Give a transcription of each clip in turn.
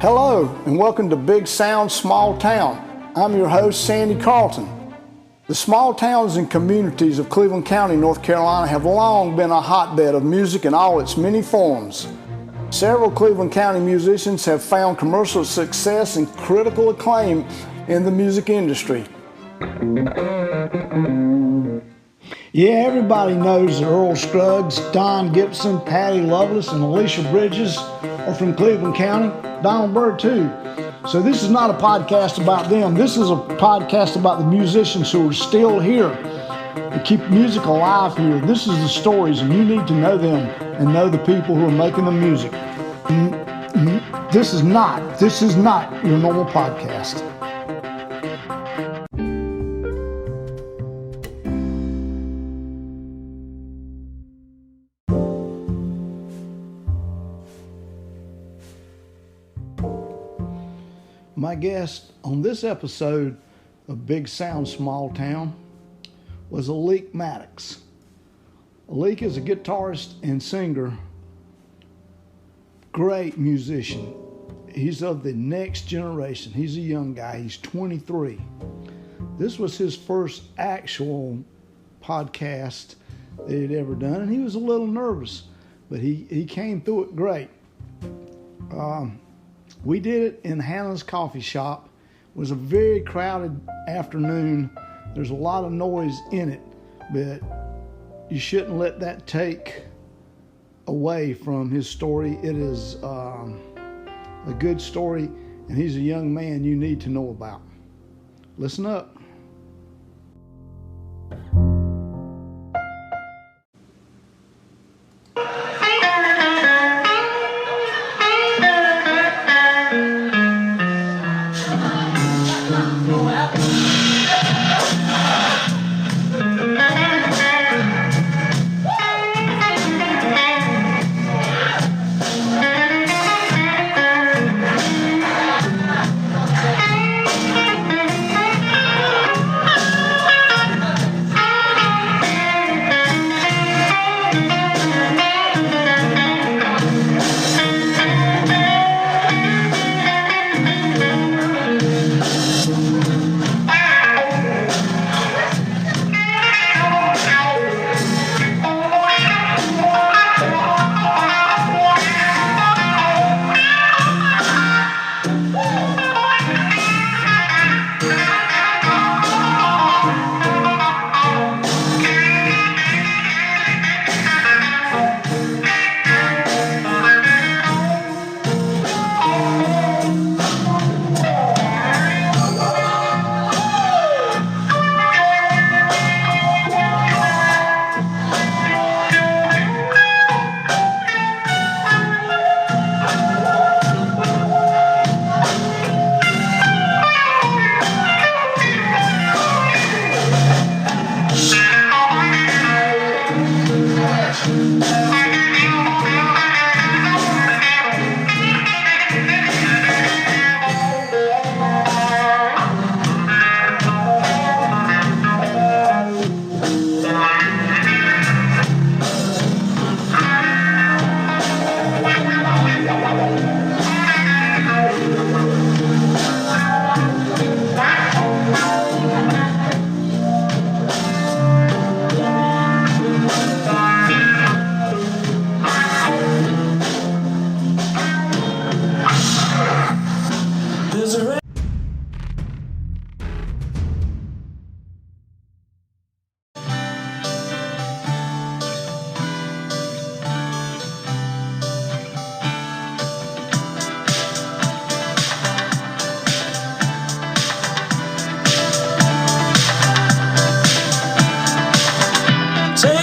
Hello, and welcome to Big Sound Small Town. I'm your host, Sandy Carlton. The small towns and communities of Cleveland County, North Carolina have long been a hotbed of music in all its many forms. Several Cleveland County musicians have found commercial success and critical acclaim in the music industry. Yeah, everybody knows that Earl Scruggs, Don Gibson, Patty Loveless, and Alicia Bridges are from Cleveland County. Donald Byrd, too. So this is not a podcast about them. This is a podcast about the musicians who are still here to keep music alive here. This is the stories, and you need to know them and know the people who are making the music. This is not your normal podcast. My guest on this episode of Big Sound Small Town was Aleik Maddox. Aleik is a guitarist and singer, great musician. He's of the next generation. He's a young guy. He's 23. This was his first actual podcast that he'd ever done, and he was a little nervous, but he came through it great. We did it in Hannah's Coffee Shop. It was a very crowded afternoon. There's a lot of noise in it, but you shouldn't let that take away from his story. It is a good story, and he's a young man you need to know about. Listen up.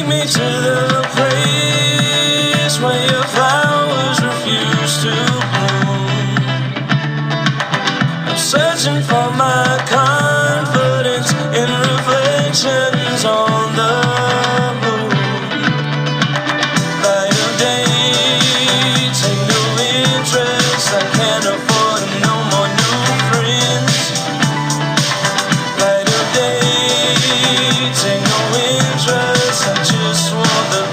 me to the place where your flowers refuse to bloom. I'm searching for my confidence in reflections on the moon. Light of day, take no interest. I can't afford no more new friends. Light of day, take no interest. I just want the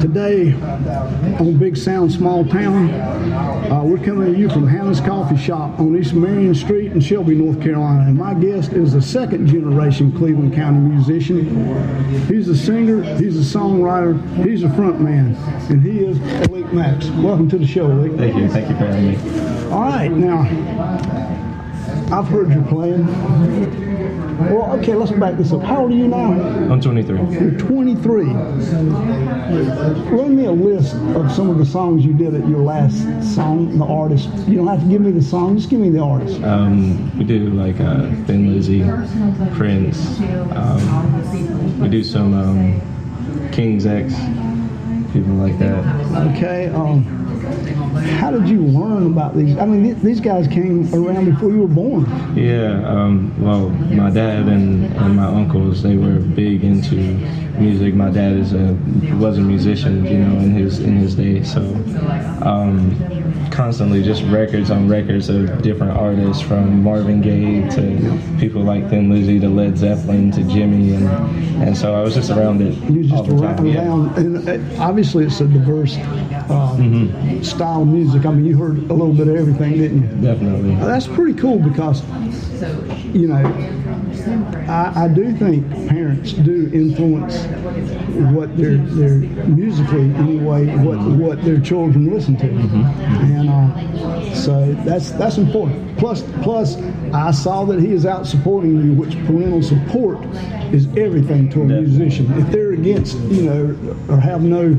today on Big Sound Small Town. We're coming to you from Hannah's Coffee Shop on East Marion Street in Shelby, North Carolina. And my guest is a second generation Cleveland County musician. He's a singer, he's a songwriter, he's a front man, and he is Aleik Maddox. Welcome to the show, Aleik. Thank you for having me. All right, now, I've heard you playing. Well, okay, let's back this up. How old are you now? I'm 23. You're 23. Run me a list of some of the songs you did at your last song, the artist. You don't have to give me the song, just give me the artist. We do like Thin Lizzy, Prince. We do some King's X, people like that. Okay. How did you learn about these? I mean, these guys came around before you were born. Yeah, well, my dad and my uncles, they were big into music. My dad was a musician, you know, in his day. So constantly just records on records of different artists, from Marvin Gaye to people like Thin Lizzy to Led Zeppelin to Jimmy, and so I was just around it. You just all the time. around, and obviously it's a diverse style of music. I mean, you heard a little bit of everything, didn't you? Definitely. That's pretty cool because, you know, I do think parents do influence what they're musically anyway, what their children listen to, and so that's important. Plus, I saw that he is out supporting you, which parental support is everything to a musician. If they're against, you know, or have no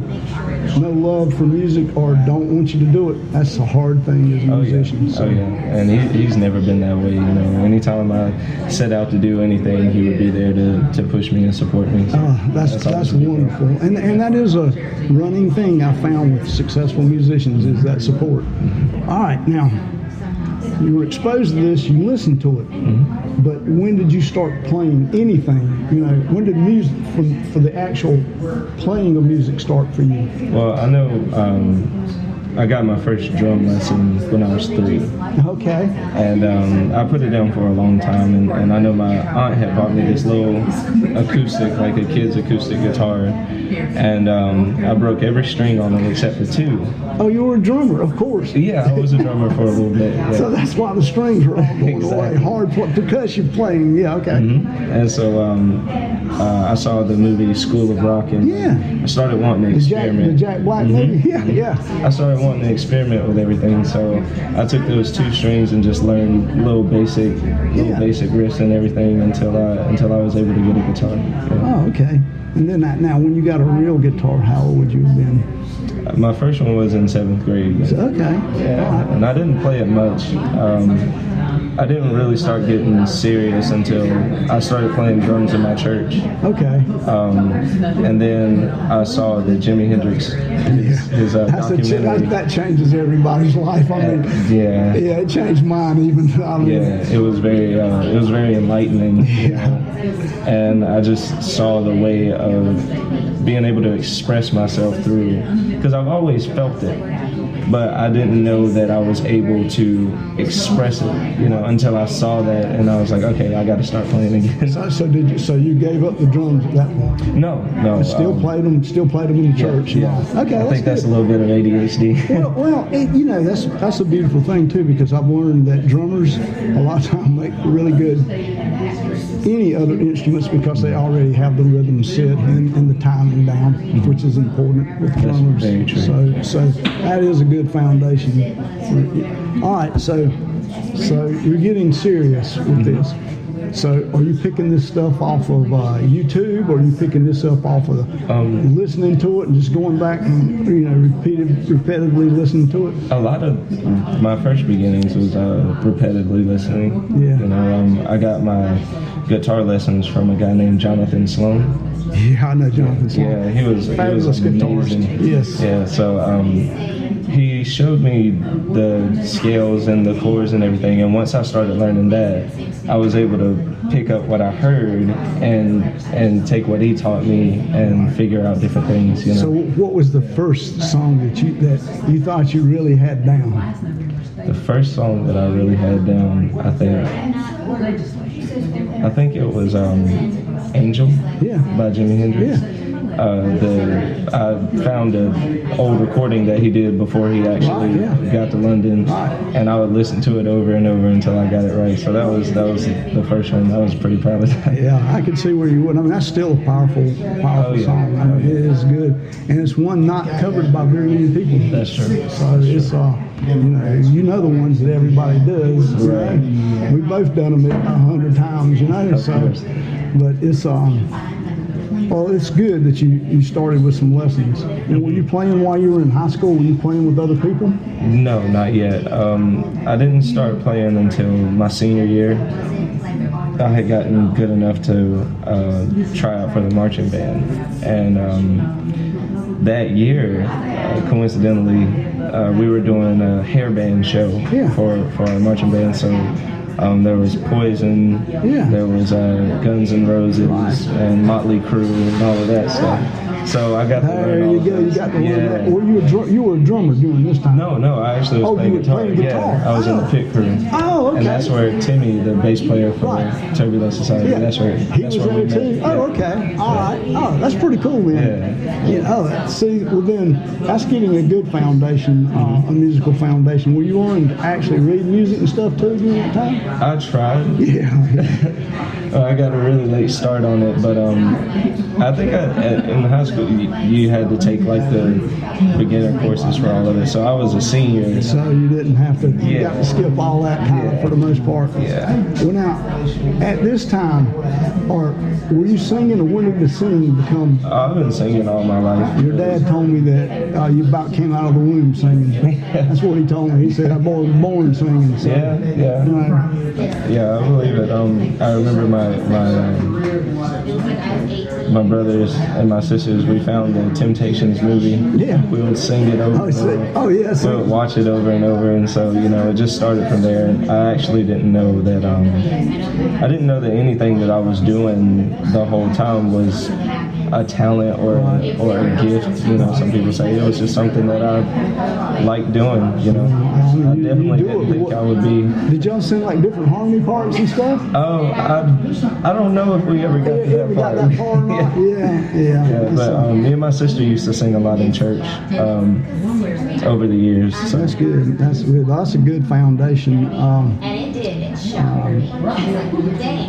love for music or don't want you to do it, that's a hard thing as a musician. Yeah. So. Oh yeah, and he's never been that way. You know, anytime I set out to do anything, he would be there to push me and support me. So that's wonderful, and that is a running thing I found with successful musicians, is that support. All right, now you were exposed to this, you listened to it, but when did you start playing anything? You know, when did music for the actual playing of music start for you? Well, I know I got my first drum lesson when I was 3. Okay. And I put it down for a long time, and I know my aunt had bought me this little acoustic, like a kid's acoustic guitar, and I broke every string on it except for 2. Oh, you were a drummer, of course. Yeah, I was a drummer for a little bit. Yeah. So that's why the strings are all going away. Hard percussion playing, yeah, okay. And so I saw the movie School of Rock, and I started wanting to experiment. The Jack Black movie? Yeah. I started wanting to experiment with everything, so I took those 2 strings and just learned little basic riffs and everything until I was able to get a guitar. Yeah. Oh, okay. And then now, when you got a real guitar, how old would you have been? My first one was in 7th grade. Okay. Yeah, and I didn't play it much. I didn't really start getting serious until I started playing drums in my church. Okay. And then I saw the Jimi Hendrix, his documentary. That changes everybody's life. I mean, yeah, it changed mine even. It was very enlightening. Yeah. And I just saw the way of being able to express myself through, because I've always felt it, but I didn't know that I was able to express it, you know, until I saw that, and I was like, okay, I got to start playing again. So you gave up the drums at that point? No. Still played them in the church. Yeah. Okay. I think that's a little bit of ADHD. well, you know, that's a beautiful thing too, because I've learned that drummers a lot of times make really good any other instruments because they already have the rhythm set and the timing down, which is important with drummers. Very true. So that is a good foundation. All right, so you're getting serious with this. So are you picking this stuff off of YouTube, or are you picking this up off of listening to it and just going back and, you know, repetitively listening to it? A lot of my first beginnings was repetitively listening. Yeah. You know, I got my guitar lessons from a guy named Jonathan Sloan. Yeah, I know Jonathan Sloan. Yeah, he was fabulous amazing. Guitarist. Yes. Yeah, so he showed me the scales and the chords and everything, and once I started learning that, I was able to pick up what I heard and take what he taught me and figure out different things. You know. So, what was the first song that you thought you really had down? The first song that I really had down, I think it was Angel by Jimi Hendrix. Yeah. I found an old recording that he did before he actually got to London, and I would listen to it over and over until I got it right. So that was the first one. I was pretty proud of that. Yeah, I could see where you would. I mean, that's still a powerful song. I mean, it is good, and it's one not covered by very many people. That's true. So it's you know the ones that everybody does. Right. We've both done them 100 times, you know. But it's well, it's good that you started with some lessons. And were you playing while you were in high school? Were you playing with other people? No, not yet. I didn't start playing until my senior year. I had gotten good enough to try out for the marching band, and that year, coincidentally, we were doing a hair band show for our marching band. So there was Poison, there was Guns N' Roses, and Motley Crue, and all of that stuff. So I got to learn all you go. You got to learn that. Were you were a drummer during this time? No, I actually was playing guitar. Playing guitar. Yeah, I was in the pit crew. Oh, okay. And that's where Timmy, the bass player for Turbulent Society, that's where he was there too. Oh, okay. All right. Oh, that's pretty cool then. Yeah. See, well then, that's getting a good foundation, a musical foundation. Were you learning to actually read music and stuff too during that time? I tried. Yeah. I got a really late start on it, but I think in high school you had to take like the beginner courses for all of it. So I was a senior. So you didn't have to. You got to skip all that kind of for the most part. Yeah. Well, now at this time, were you singing, or when did the singing become? I've been singing all my life. Your dad told me that you about came out of the womb singing. That's what he told me. He said I was born singing. So, yeah, I believe it. I remember my brothers and my sisters, we found the Temptations movie. Yeah. We would sing it over and over. We would watch it over and over, and so, it just started from there. I actually didn't know that, anything that I was doing the whole time was a talent or a gift. Some people say it was just something that I liked doing. I definitely didn't think I would be. Did y'all sing like different harmony parts and stuff? Oh, I don't know if we ever got to that part. Got that far yeah. But me and my sister used to sing a lot in church over the years. So that's good. That's a good foundation.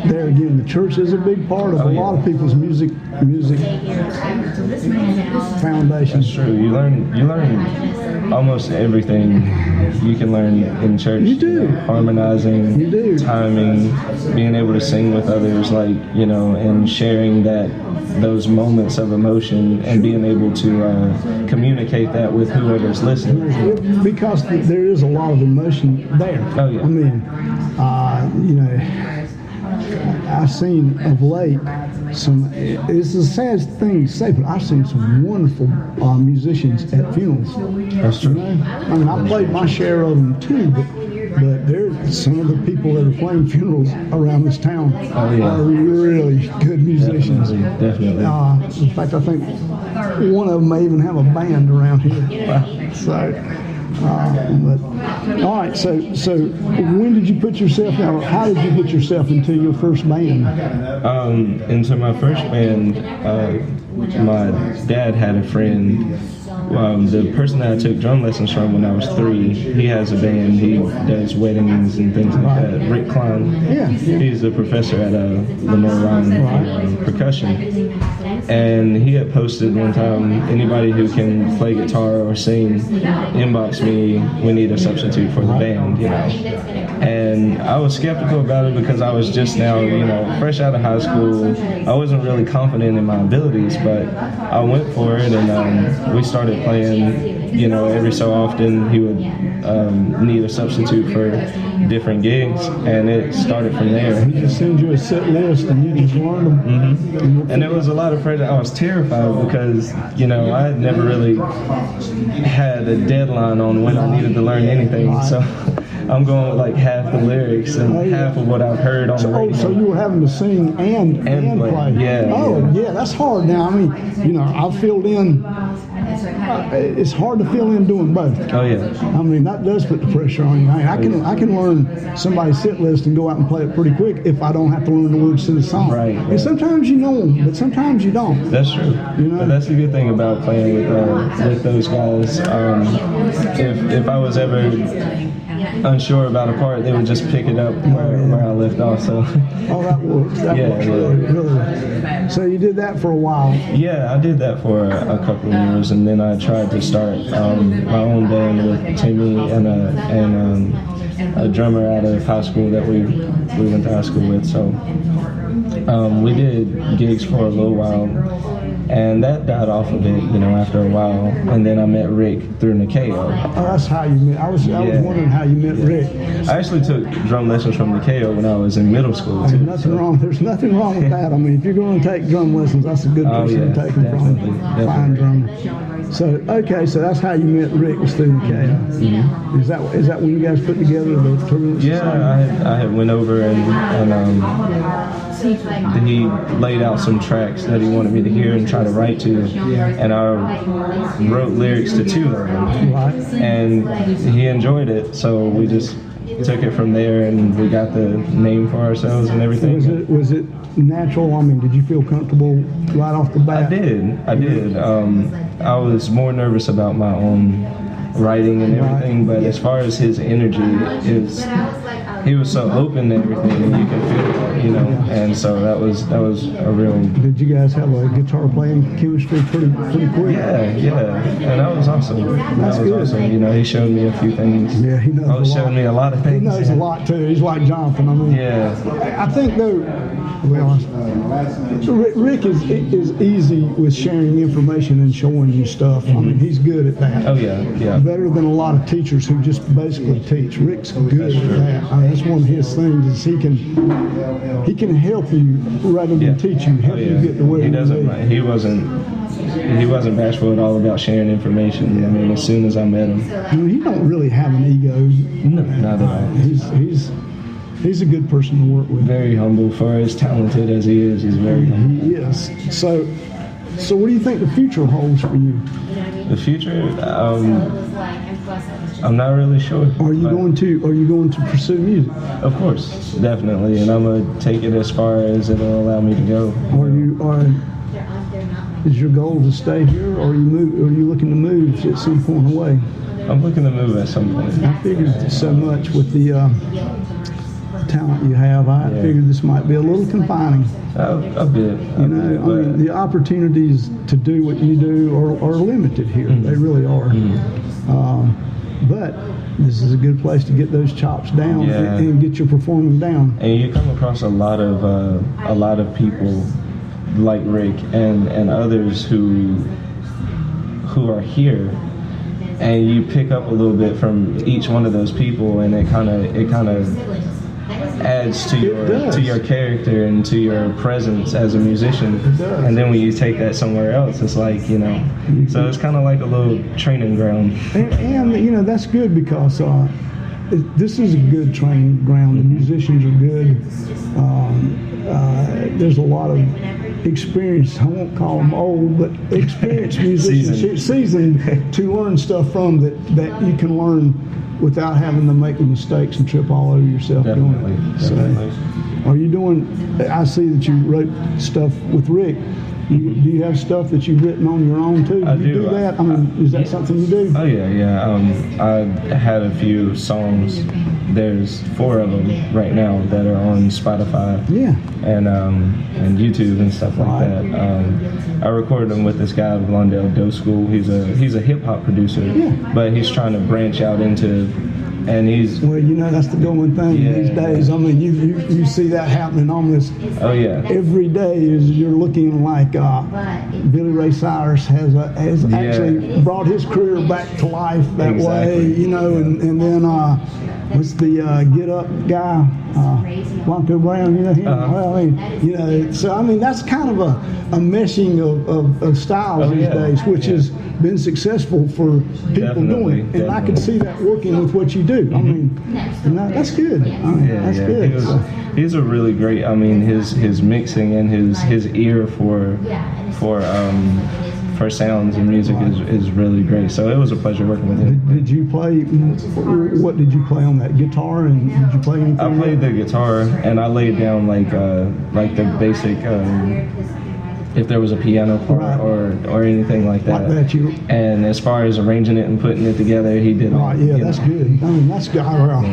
There again, the church is a big part of a lot of people's music foundation. That's true. You learn almost everything you can learn in church. You do. Harmonizing, you do. Timing, being able to sing with others, and sharing those moments of emotion and being able to communicate that with whoever's listening. Because there is a lot of emotion there. Oh, yeah. I mean, I've seen of late it's a sad thing to say, but I've seen some wonderful musicians at funerals. That's true. I mean, I played my share of them too, but there's some of the people that are playing funerals around this town are really good musicians. Definitely. In fact, I think one of them may even have a band around here. So. All right. So when did you put yourself out? How did you put yourself into your first band? Into my first band, my dad had a friend. The person that I took drum lessons from when I was 3, he has a band. He does weddings and things like that. Rick Klein. Yeah. He's a professor at Lamar Ryan Percussion. And he had posted one time, anybody who can play guitar or sing, inbox me, we need a substitute for the band, And I was skeptical about it because I was just now, fresh out of high school. I wasn't really confident in my abilities, but I went for it, and we started playing. Every so often he would need a substitute for different gigs, and it started from there. He just sends you a set list, and you just learn them. Mm-hmm. And it was a lot of pressure. I was terrified because, I had never really had a deadline on when I needed to learn anything. So I'm going with like half the lyrics and half of what I've heard on the radio. So you were having to sing and play. Yeah. Yeah, that's hard now. I mean, I've filled in it's hard to fill in doing both. Oh yeah. I mean, that does put the pressure on you. I can learn somebody's set list and go out and play it pretty quick if I don't have to learn the words to the song. Right. And sometimes you know them, but sometimes you don't. That's true. You know? But that's the good thing about playing with those guys. If I was ever unsure about a part, they would just pick it up where I left off. So. Oh, that works. That works really. So you did that for a while. Yeah, I did that for a couple of years, and then I tried to start my own band with Timmy and a drummer out of high school that we went to high school with. So we did gigs for a little while. And that died off a bit, after a while. And then I met Rick through Nikeo. Oh, that's how you met. I was wondering how you met Rick. I actually took drum lessons from Nikeo when I was in middle school too. There's nothing wrong with that. I mean, if you're going to take drum lessons, that's a good person to take them from. Fine drummer. So that's how you met Rick, was through Nikeo. Mm-hmm. Is that when you guys put together the Turbulence Society? Yeah, I had went over and he laid out some tracks that he wanted me to hear and try to write to, and I wrote lyrics to 2 of them, and he enjoyed it, so we just took it from there, and we got the name for ourselves and everything. Was it natural? I mean, did you feel comfortable right off the bat? I did. I was more nervous about my own writing and everything, but as far as his energy, he was so open to everything, and you can feel it, and so that was a real. Did you guys have a guitar playing chemistry pretty quick? Yeah, and that was awesome. That's good. Awesome. He showed me a few things. Yeah, he knows. Showed me a lot of things. He knows a lot too. He's like Jonathan. I mean, yeah. I think though, Rick is easy with sharing information and showing you stuff. I mean, he's good at that. Oh yeah. Better than a lot of teachers who just basically teach. Rick's good at that. I mean, that's one of his things is he can help you rather than teach you, help you get to where he doesn't. He wasn't bashful at all about sharing information. I mean, as soon as I met him, I mean, he don't really have an ego. No, not at all. He's a good person to work with. Very humble for as talented as he is. He's very humble. He is. So what do you think the future holds for you? The future, I'm not really sure. Are you going to pursue music? Of course, definitely, and I'm gonna take it as far as it'll allow me to go. Is your goal to stay here, or are you looking to move at some point away? I'm looking to move at some point. I figured so much with the talent you have. I figured this might be a little confining. A bit. I mean, the opportunities to do what you do are limited here. Mm-hmm. They really are. Mm-hmm. But this is a good place to get those chops down and get your performing down. And you come across a lot of people like Rick and others who are here, and you pick up a little bit from each one of those people, and it kind of adds to your character and to your presence as a musician. And then when you take that somewhere else, it's like, so it's kind of like a little training ground. And that's good because this is a good training ground. The musicians are good. There's a lot of experienced, I won't call them old, but experienced musicians, seasoned to learn stuff from that you can learn without having to make the mistakes and trip all over yourself. Definitely. Are you doing, I see that you wrote stuff with Rick. Do you have stuff that you've written on your own too? I do that? I mean, is that something you do? Oh yeah. I had a few songs. There's 4 of them right now that are on Spotify. Yeah. And YouTube and stuff like that. I recorded them with this guy of Lawndale Doe School. He's a hip hop producer. Yeah. But he's trying to branch out into. And he's that's the going thing these days. I mean, you see that happening almost every day. Is you're looking like Billy Ray Cyrus has actually brought his career back to life that way. And then what's the Get Up guy, Blanco Brown? You know him? Well, so I mean that's kind of a meshing of styles these days, which has been successful for people doing it. And I could see that working with what you do. I mean, that's good. That's good. He's a really great. I mean, his mixing and his ear for for sounds and music is really great. So it was a pleasure working with him. Did you play? What did you play on that guitar? And did you play anything? I played the guitar, and I laid down like the basic. If there was a piano part Right. or anything like that. And as far as arranging it and putting it together, he did. Right, yeah, that's good. I mean, that's good.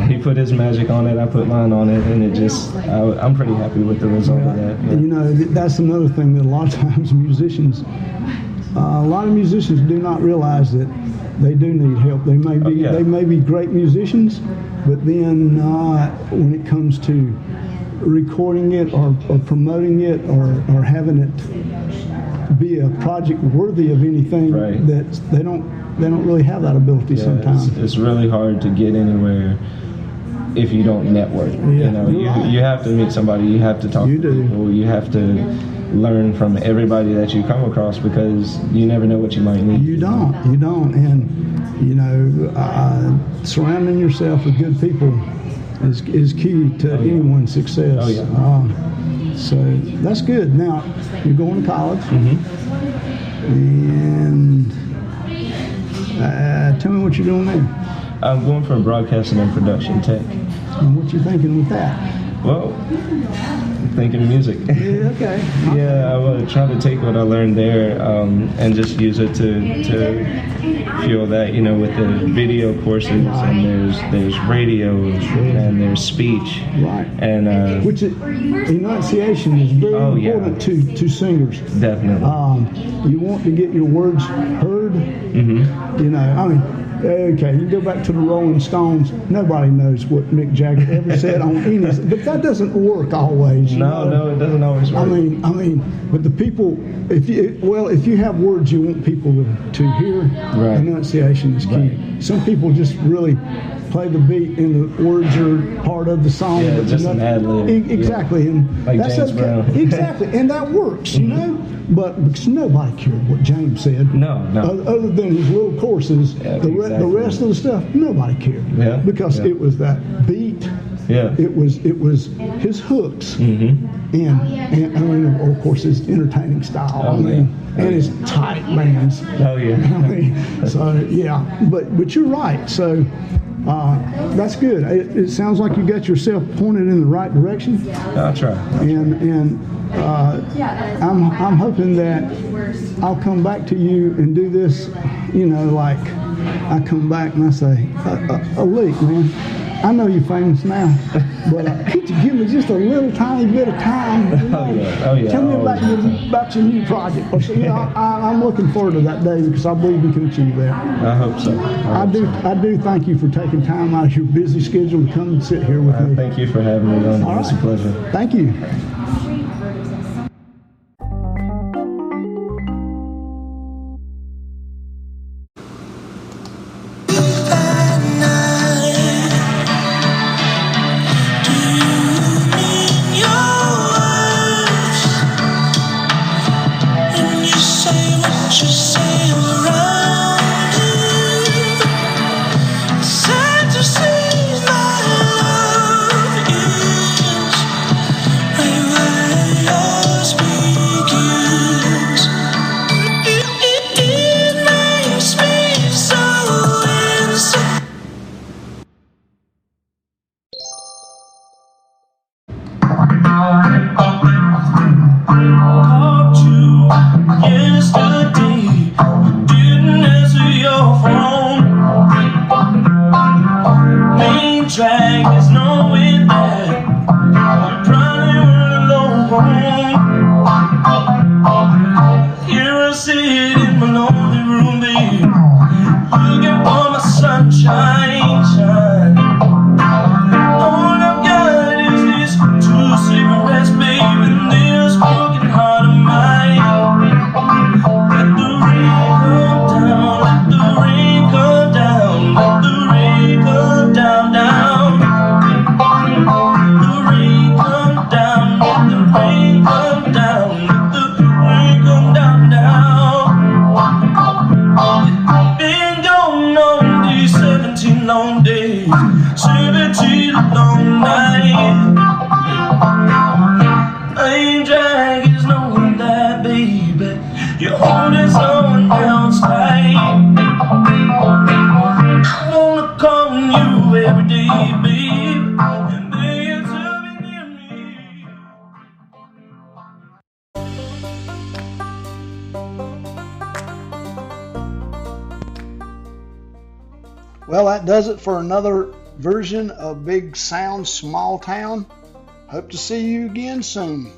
He put his magic on it, I put mine on it, and it just, I'm pretty happy with the result of that. Yeah. You know, that's another thing that a lot of times musicians, a lot of musicians do not realize that they do need help. They may be great musicians, but then when it comes to recording it or promoting it or having it be a project worthy of anything, right. that they don't really have that ability sometimes. It's really hard to get anywhere if you don't network. Yeah, You have to meet somebody, you have to talk to people, you have to learn from everybody that you come across, because you never know what you might need. You don't, and surrounding yourself with good people is key to anyone's success. Oh, yeah. So that's good. Now, you're going to college, and tell me what you're doing there. I'm going for broadcasting and production tech. And what you thinking with that? Well, thinking music. Yeah, okay. Yeah, I want to try to take what I learned there and just use it to fuel that, with the video courses, and there's radio and there's speech. Right. And which enunciation is very important to singers. Definitely. You want to get your words heard. Okay, you go back to the Rolling Stones, nobody knows what Mick Jagger ever said on any, but that doesn't work always. No, it doesn't always work. I mean, but the people, if you have words you want people to hear, right. Enunciation is key. Right. Some people just really play the beat and the words are part of the song. Yeah, just an ad lib. Exactly, and like that's James okay. Brown. Exactly, and that works, But because nobody cared what James said. No. Other than his little courses, the rest of the stuff, nobody cared. Yeah. Because it was that beat. Yeah. It was his hooks. And of course his entertaining style. And his tight bands. Oh yeah. But you're right. So that's good. It sounds like you got yourself pointed in the right direction. I'll try. And I'm hoping that I'll come back to you and do this, like I come back and I say, Aleik, man, I know you're famous now, but could you give me just a little tiny bit of time? Oh yeah. Tell me about your new project. I'm looking forward to that day, because I believe you can achieve that. I hope so. I do thank you for taking time out of your busy schedule to come and sit here with me. Thank you for having me on. It's a pleasure. Thank you. You're holding someone else tight. I wanna call on you every day, babe, and beg you to be near me. Well, that does it for another version of Big Sound Small Town. Hope to see you again soon.